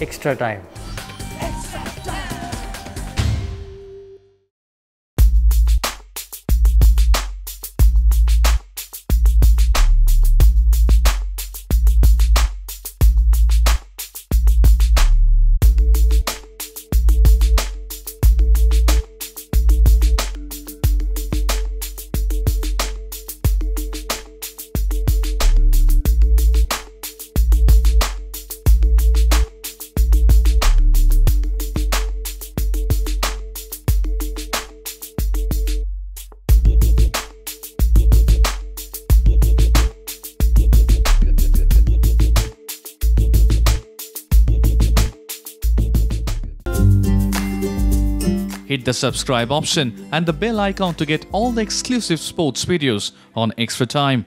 Extra Time. Hit the subscribe option and the bell icon to get all the exclusive sports videos on Extra Time.